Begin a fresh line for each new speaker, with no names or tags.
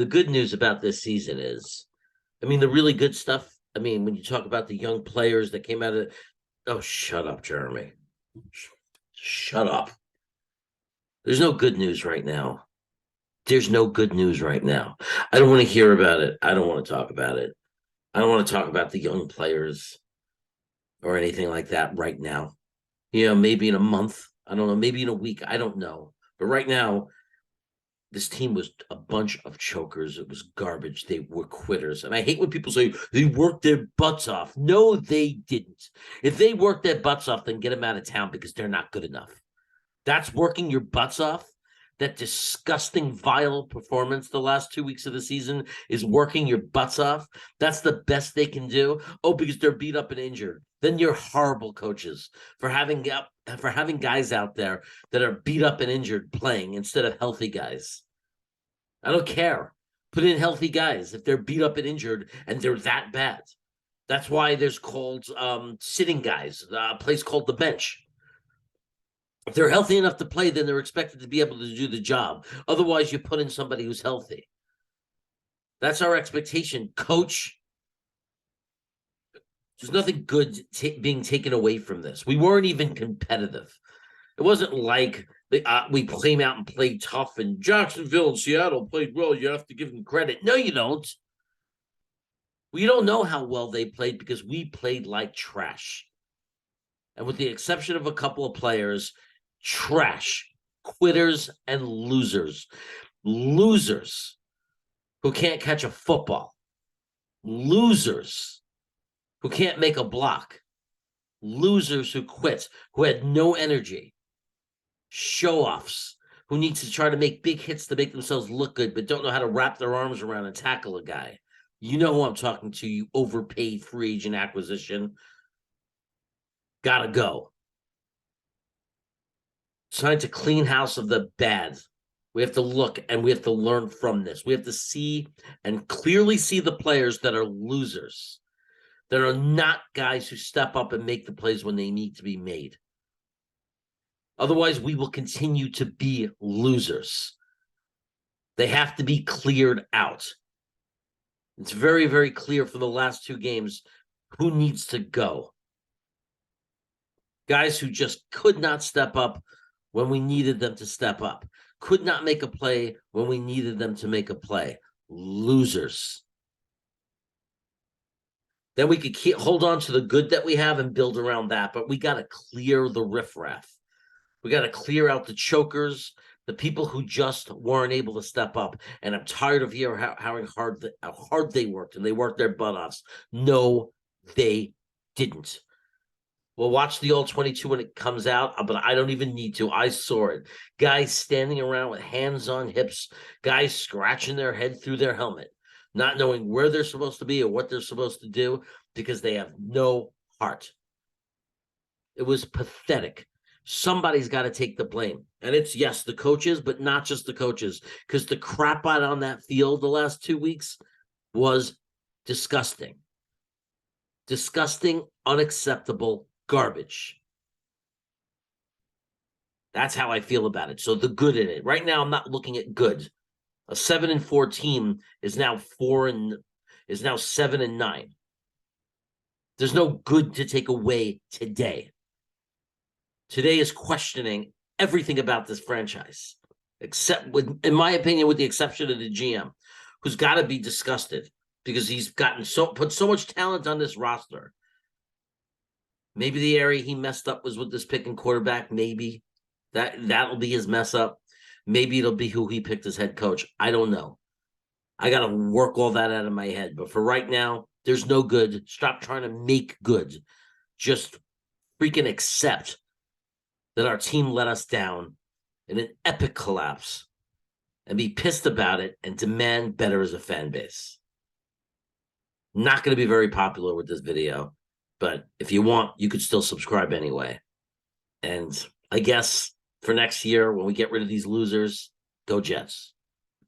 the good news about this season is, I mean, the really good stuff. I mean, when you talk about the young players that came out of, oh, shut up, Jeremy. Shut up. There's no good news right now. There's no good news right now. I don't want to hear about it. I don't want to talk about it. I don't want to talk about the young players or anything like that right now. Maybe in a month. I don't know. Maybe in a week. I don't know. But right now, this team was a bunch of chokers. It was garbage. They were quitters. And I hate when people say they worked their butts off. No, they didn't. If they worked their butts off, then get them out of town because they're not good enough. That's working your butts off. That disgusting, vile performance the last 2 weeks of the season is working your butts off. That's the best they can do. Oh, because they're beat up and injured. Then you're horrible coaches for having guys out there that are beat up and injured playing instead of healthy guys. I don't care. Put in healthy guys if they're beat up and injured and they're that bad. That's why there's called sitting guys, a place called the bench. If they're healthy enough to play, then they're expected to be able to do the job. Otherwise, you put in somebody who's healthy. That's our expectation. Coach, there's nothing good being taken away from this. We weren't even competitive. It wasn't like we came out and played tough, and Jacksonville and Seattle played well. You have to give them credit. No, you don't. We don't know how well they played because we played like trash. And with the exception of a couple of players, trash, quitters, and losers. Losers who can't catch a football. Losers who can't make a block. Losers who quit, who had no energy. Show-offs who need to try to make big hits to make themselves look good, but don't know how to wrap their arms around and tackle a guy. You know who I'm talking to, you overpaid free agent acquisition. Gotta go. It's time to clean house of the bad. We have to look and we have to learn from this. We have to see and clearly see the players that are losers, that are not guys who step up and make the plays when they need to be made. Otherwise, we will continue to be losers. They have to be cleared out. It's very, very clear from the last two games who needs to go. Guys who just could not step up when we needed them to step up, could not make a play when we needed them to make a play. Losers. Then we could hold on to the good that we have and build around that, but we got to clear the riffraff. We got to clear out the chokers, the people who just weren't able to step up. And I'm tired of hearing how hard they worked, and they worked their butt offs. No, they didn't. We'll watch the All 22 when it comes out, but I don't even need to. I saw it. Guys standing around with hands on hips, guys scratching their head through their helmet, not knowing where they're supposed to be or what they're supposed to do because they have no heart. It was pathetic. Somebody's got to take the blame. And it's, yes, the coaches, but not just the coaches, because the crap out on that field the last 2 weeks was disgusting. Disgusting, unacceptable garbage. That's how I feel about it. So the good in it. Right now, I'm not looking at good. A 7-4 team is now 7-9. There's no good to take away today. Today is questioning everything about this franchise, except in my opinion, with the exception of the GM, who's got to be disgusted because he's put so much talent on this roster. Maybe the area he messed up was with this picking quarterback. Maybe that'll be his mess up. Maybe it'll be who he picked as head coach. I don't know. I got to work all that out of my head. But for right now, there's no good. Stop trying to make good. Just freaking accept that our team let us down in an epic collapse and be pissed about it and demand better as a fan base. Not going to be very popular with this video, but if you want, you could still subscribe anyway. And I guess for next year, when we get rid of these losers, go Jets.